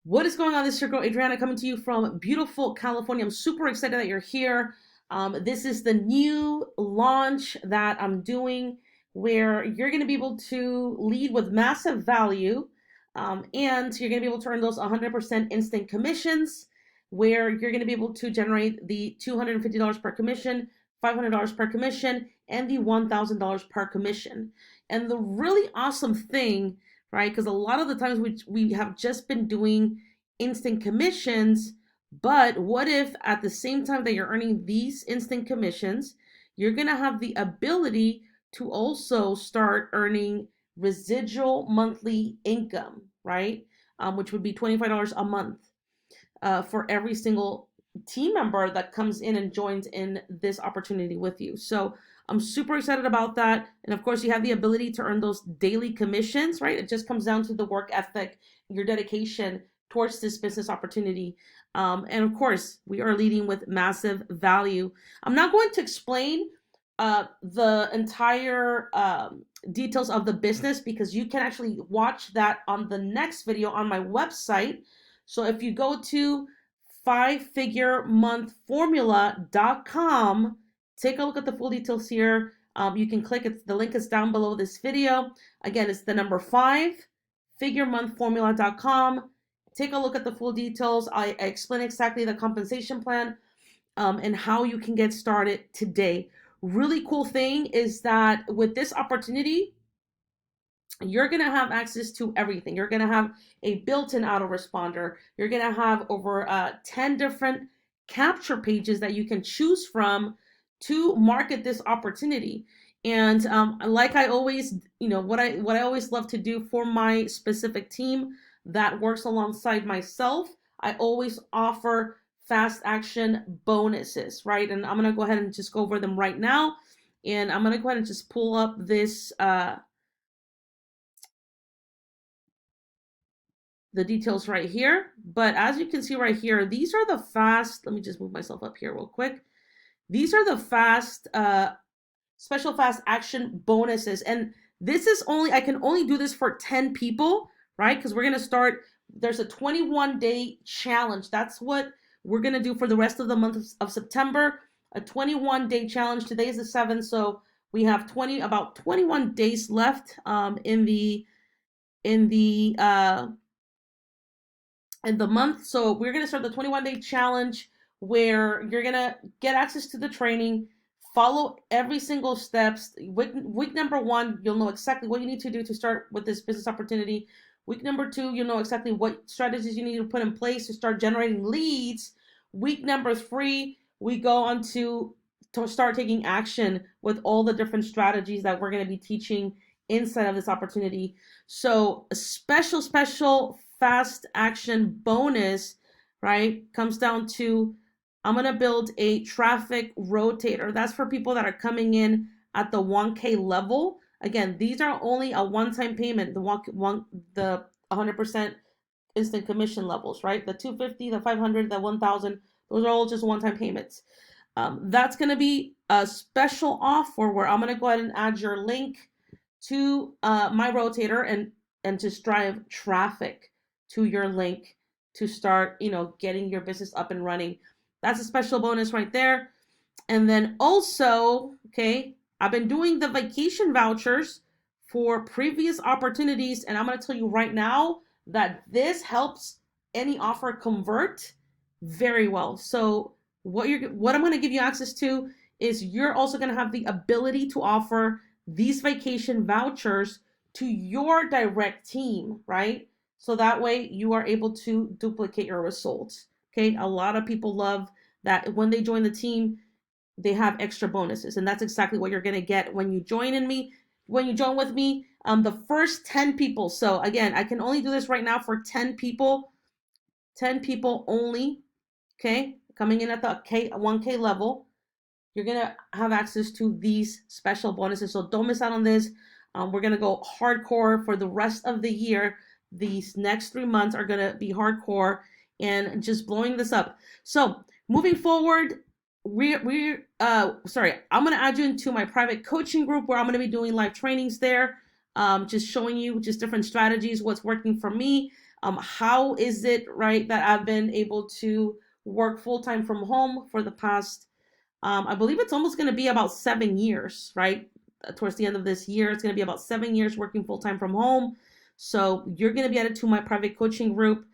What is going on? This is your girl Adriana coming to you from beautiful California. I'm super excited that you're here. This is the new launch that I'm doing where you're going to be able to lead with massive value, and you're going to be able to earn those 100% instant commissions where you're going to be able to generate the $250 per commission, $500 per commission, and the $1,000 per commission. And the really awesome thing, right? Because a lot of the times we have just been doing instant commissions, but what if at the same time that you're earning these instant commissions, you're going to have the ability to also start earning residual monthly income, right? Which would be $25 a month for every single team member that comes in and joins in this opportunity with you. So I'm super excited about that. And of course, you have the ability to earn those daily commissions, right? It just comes down to the work ethic, your dedication towards this business opportunity. And of course, we are leading with massive value. I'm not going to explain the entire details of the business because you can actually watch that on the next video on my website. So if you go to fivefiguremonthformula.com, take a look at the full details here. You can click it. The link is down below this video. Again, it's the number 5figuremonthformula.com. Take a look at the full details. I explain exactly the compensation plan and how you can get started today. Really cool thing is that with this opportunity, you're going to have access to everything. You're going to have a built-in autoresponder. You're going to have over 10 different capture pages that you can choose from to market this opportunity. And like I always, what I always love to do for my specific team that works alongside myself, I always offer fast action bonuses, right? And I'm going to go ahead and just go over them right now. And I'm going to go ahead and just pull up this the details right here. But as you can see right here, these are the fast, let me just move myself up here real quick. These are the fast, special fast action bonuses. And this is only, I can only do this for 10 people, right? Because we're going to start, there's a 21-day challenge. That's what we're going to do for the rest of the month of September. A 21-day challenge. Today is the 7th, so we have about 21 days left in the month. So we're going to start the 21-day challenge where you're going to get access to the training, follow every single steps. Week number 1, you'll know exactly what you need to do to start with this business opportunity. Week number 2, you'll know exactly what strategies you need to put in place to start generating leads. Week number 3, we go on to start taking action with all the different strategies that we're going to be teaching inside of this opportunity. So a special fast action bonus, right, comes down to I'm going to build a traffic rotator. That's for people that are coming in at the 1K level. Again, these are only a one-time payment, the 100% instant commission levels, right? The 250, the 500, the 1000, those are all just one-time payments. That's going to be a special offer where I'm going to go ahead and add your link to my rotator and just drive traffic to your link to start, getting your business up and running. That's a special bonus right there. And then also, okay, I've been doing the vacation vouchers for previous opportunities, and I'm going to tell you right now that this helps any offer convert very well. So what I'm going to give you access to is you're also going to have the ability to offer these vacation vouchers to your direct team, right? So that way you are able to duplicate your results. Okay, a lot of people love that when they join the team, they have extra bonuses, and that's exactly what you're going to get when you join with me. The first 10 people. So again, I can only do this right now for 10 people only. Okay, coming in at the 1K level. You're going to have access to these special bonuses. So don't miss out on this. We're going to go hardcore for the rest of the year. These next 3 months are going to be hardcore and just blowing this up. So moving forward, I'm going to add you into my private coaching group where I'm going to be doing live trainings there, just showing you just different strategies, what's working for me. How is it, right, that I've been able to work full time from home for the past, I believe it's almost going to be about 7 years, right? Towards the end of this year, it's going to be about 7 years working full time from home. So you're going to be added to my private coaching group.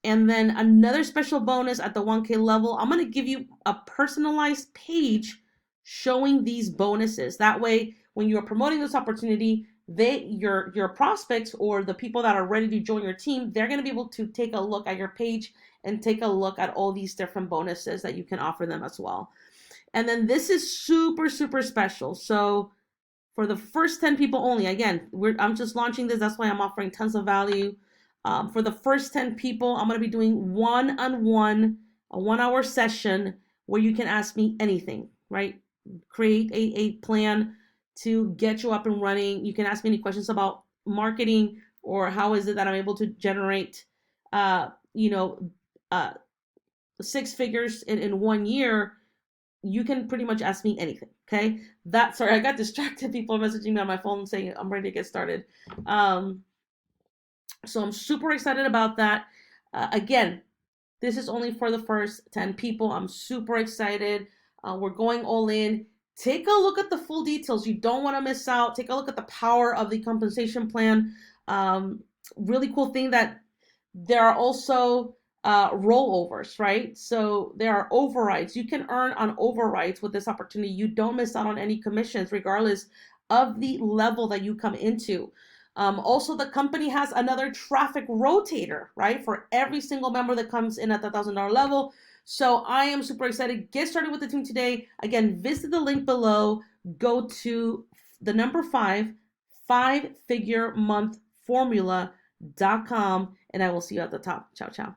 And then another special bonus at the 1K level, I'm going to give you a personalized page showing these bonuses. That way, when you're promoting this opportunity, your prospects or the people that are ready to join your team, they're going to be able to take a look at your page and take a look at all these different bonuses that you can offer them as well. And then this is super, super special. So for the first 10 people only, again, I'm just launching this. That's why I'm offering tons of value. For the first 10 people, I'm going to be doing one-on-one, a 1 hour session where you can ask me anything, right? Create a plan to get you up and running. You can ask me any questions about marketing or how is it that I'm able to generate, you know, uh, 6 figures in 1 year. You can pretty much ask me anything. Okay. Sorry, I got distracted. People are messaging me on my phone saying I'm ready to get started. So I'm super excited about that. Again, this is only for the first 10 people. I'm super excited. We're going all in. Take a look at the full details. You don't want to miss out. Take a look at the power of the compensation plan. Really cool thing that there are also rollovers, right? So there are overrides. You can earn on overrides with this opportunity. You don't miss out on any commissions, regardless of the level that you come into. Also, the company has another traffic rotator, right? For every single member that comes in at the $1,000 level. So I am super excited. Get started with the team today. Again, visit the link below. Go to the number 5 figure month formula.com, and I will see you at the top. Ciao, ciao.